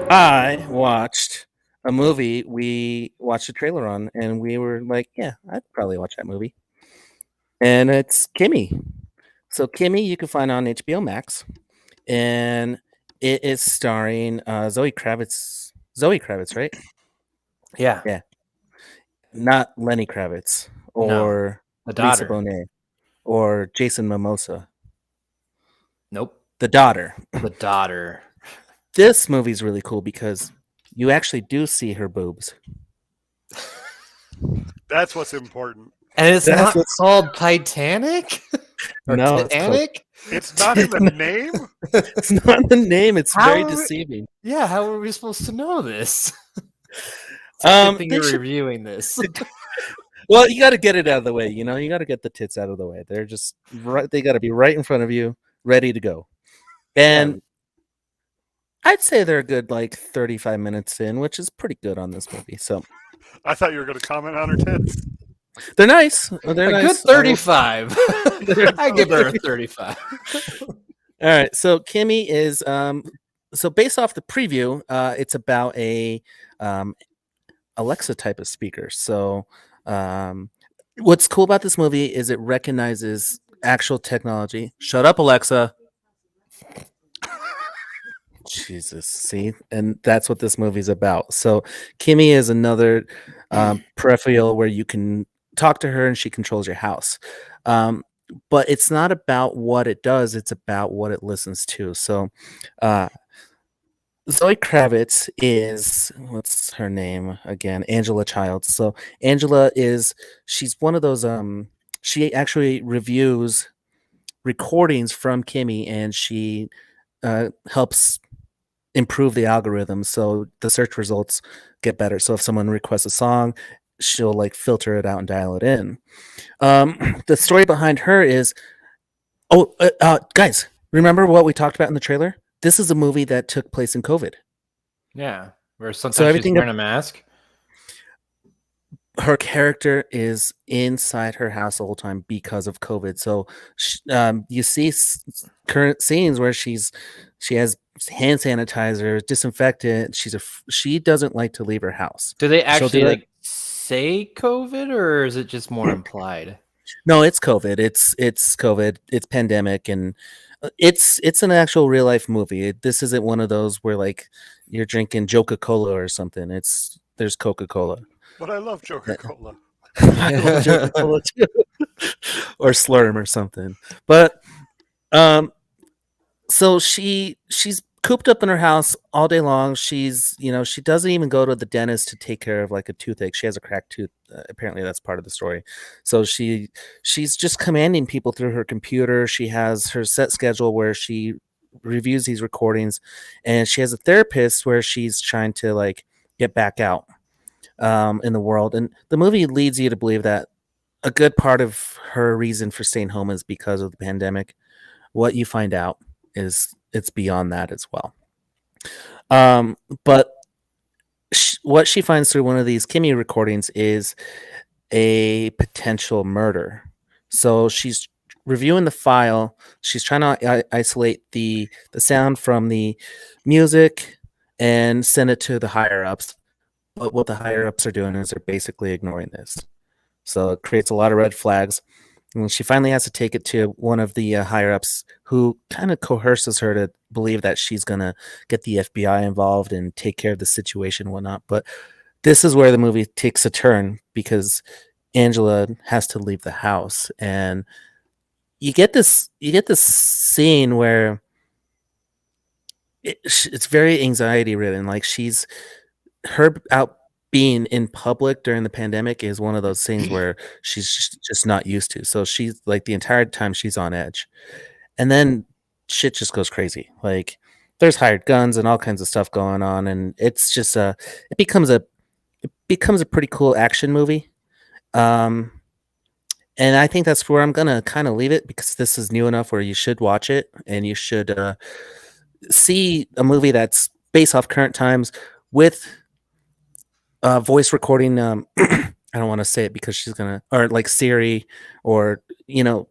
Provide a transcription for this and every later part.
I watched a movie we watched a trailer on, and we were like, yeah, I'd probably watch that movie. And it's Kimi. So Kimi, you can find on HBO Max, and it is starring Zoe Kravitz. Zoe Kravitz, right? Yeah. Yeah, not Lenny Kravitz No. or The Lisa daughter. Bonet or Jason Momoa, Nope. the daughter. The daughter. This movie's really cool because you actually do see her boobs. That's what's important. And it's That's not what's called Titanic or no, it's called. Titanic? It's not in the name. It's not the name. It's How very are we- deceiving. Yeah, how are we supposed to know this? It's a good thing They you're should, reviewing this. well, you got to get it out of the way. You know, you got to get the tits out of the way. They're just right. They got to be right in front of you, ready to go. And I'd say they're a good like 35 minutes in, which is pretty good on this movie. So I thought you were going to comment on her tits. they're nice. They're A nice. good 35. I give her a 35. All right. So Kimmy is so based off the preview, it's about a Alexa type of speaker. So what's cool about this movie is it recognizes actual technology. Shut up, Alexa. Jesus, see, and that's what this movie's about. So Kimmy is another peripheral where you can talk to her and she controls your house. But it's not about what it does; it's about what it listens to. So Zoe Kravitz is what's her name again? Angela Childs. So Angela is she's one of those. She actually reviews recordings from Kimmy, and she helps improve the algorithm so the search results get better. So if someone requests a song, she'll like filter it out and dial it in. The story behind her is guys, remember what we talked about in the trailer? This is a movie that took place in COVID. Yeah. Where sometimes So she's everything wearing a mask. her character is inside her house the whole time because of COVID. So you see current scenes where she has hand sanitizer, disinfectant. She doesn't like to leave her house. Do they She'll actually do it. like say COVID or is it just more implied? No, it's COVID. It's COVID. It's pandemic, and it's an actual real life movie. This isn't one of those where like you're drinking Coca Cola or something. There's Coca Cola. But I love Coca-Cola. I love Coca Cola too, or Slurm or something. But so she's cooped up in her house all day long. She doesn't even go to the dentist to take care of like a toothache. She has a cracked tooth. Apparently that's part of the story. So she's just commanding people through her computer. She has her set schedule where she reviews these recordings, and she has a therapist where she's trying to like get back out in the world. And the movie leads you to believe that a good part of her reason for staying home is because of the pandemic. What you find out is it's beyond that as well. But what she finds through one of these Kimmy recordings is a potential murder. So she's reviewing the file. She's trying to isolate the sound from the music and send it to the higher ups. But what the higher ups are doing is they're basically ignoring this. So it creates a lot of red flags. And she finally has to take it to one of the higher ups who kind of coerces her to believe that she's going to get the FBI involved and take care of the situation and whatnot. But this is where the movie takes a turn because Angela has to leave the house. And you get this scene where it's very anxiety ridden. Like her out being in public during the pandemic is one of those things where she's just not used to. So she's like the entire time she's on edge. And then shit just goes crazy. Like there's hired guns and all kinds of stuff going on, and it's just it becomes a pretty cool action movie. Um and I think that's where I'm gonna kind of leave it because this is new enough where you should watch it and you should see a movie that's based off current times with voice recording. I don't want to say it because she's gonna, or like Siri, or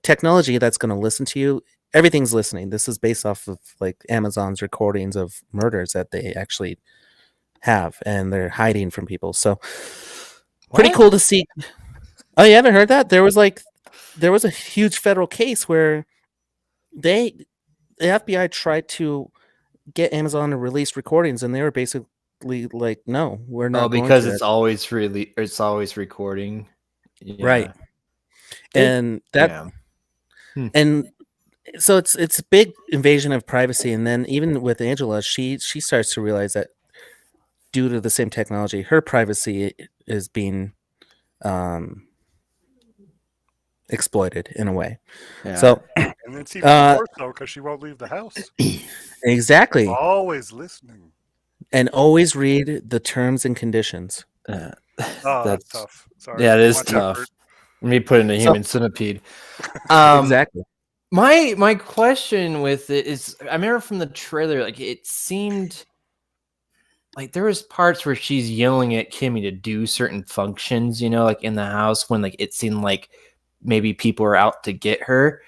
technology that's gonna listen to you. Everything's listening. This is based off of like Amazon's recordings of murders that they actually have, and they're hiding from people. So pretty cool to see. Oh, you haven't heard that? There was a huge federal case where the FBI tried to get Amazon to release recordings, and they were basically like, "No, we're not." because going to. it's always recording. Yeah. Right. And that Yeah. and so it's a big invasion of privacy. And then even with Angela, she starts to realize that due to the same technology, her privacy is being exploited in a way. Yeah. So And it's even more so because she won't leave the house. exactly. Always listening. And always read the terms and conditions. That's tough. Sorry. Yeah, it is Much tough. effort. Let me put in a human centipede. Exactly. My question with it is, I remember from the trailer, like it seemed like there was parts where she's yelling at Kimmy to do certain functions, like in the house when like it seemed like maybe people were out to get her.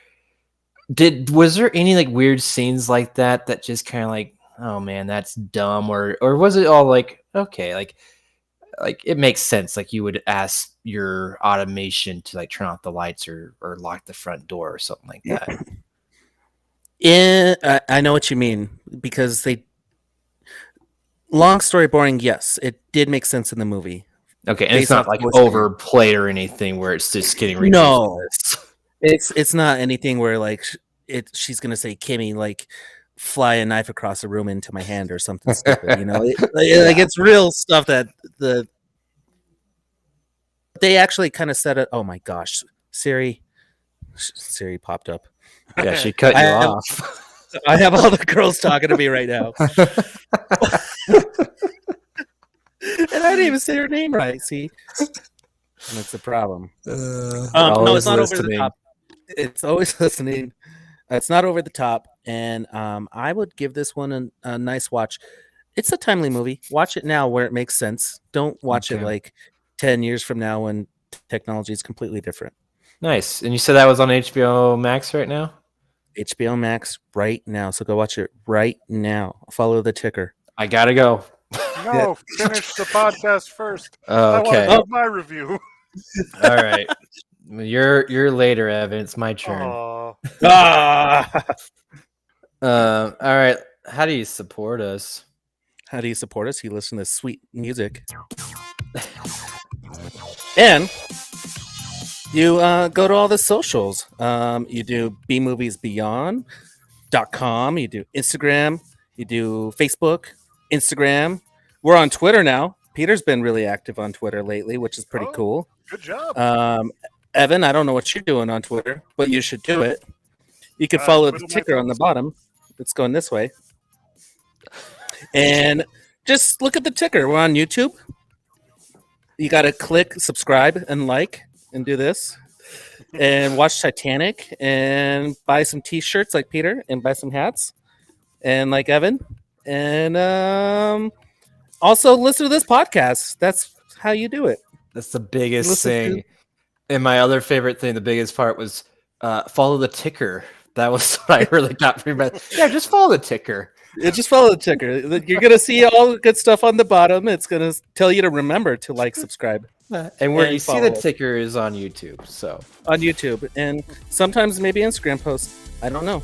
Was there any like weird scenes like that just kind of like, oh man, that's dumb, or was it all like, okay, like it makes sense, like you would ask your automation to like turn off the lights or lock the front door or something like that? Yeah, I know what you mean, because long story boring, yes, it did make sense in the movie. Okay, and it's not like overplayed or anything where it's just getting ridiculous. No, it's not anything where like she's gonna say, Kimmy, like fly a knife across the room into my hand or something stupid, like it's real stuff that they actually kind of said it. Oh my gosh, Siri popped up. Yeah, she cut you off. I have all the girls talking to me right now. And I didn't even say her name right. See, that's the problem. No, it's not over the top. It's always listening. It's not over the top, and I would give this one a nice watch. It's a timely movie. Watch it now where it makes sense. Don't watch it like 10 years from now when technology is completely different. Nice. And you said that was on HBO Max right now? HBO Max right now. So go watch it right now. Follow the ticker. I gotta go. No, finish the podcast first. Okay. I want to give my review. All right. You're later, Evan. It's my turn. All right. How do you support us? How do you support us? You listen to sweet music. And you go to all the socials. You do bmoviesbeyond.com. You do Instagram. You do Facebook, Instagram. We're on Twitter now. Peter's been really active on Twitter lately, which is pretty cool. Good job. Evan, I don't know what you're doing on Twitter, but you should do it. You can follow the ticker on the bottom. It's going this way. And just look at the ticker. We're on YouTube. You got to click subscribe and like and do this. And watch Titanic and buy some t-shirts like Peter and buy some hats and like Evan. And also listen to this podcast. That's how you do it. That's the biggest thing. And my other favorite thing, the biggest part was follow the ticker. That was what I really got from you. Yeah, just follow the ticker. Yeah, just follow the ticker. You're going to see all the good stuff on the bottom. It's going to tell you to remember to like, subscribe. And where you see the ticker is on YouTube. So on YouTube. And sometimes maybe Instagram posts. I don't know.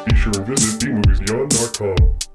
Be sure to visit bmoviesbeyond.com.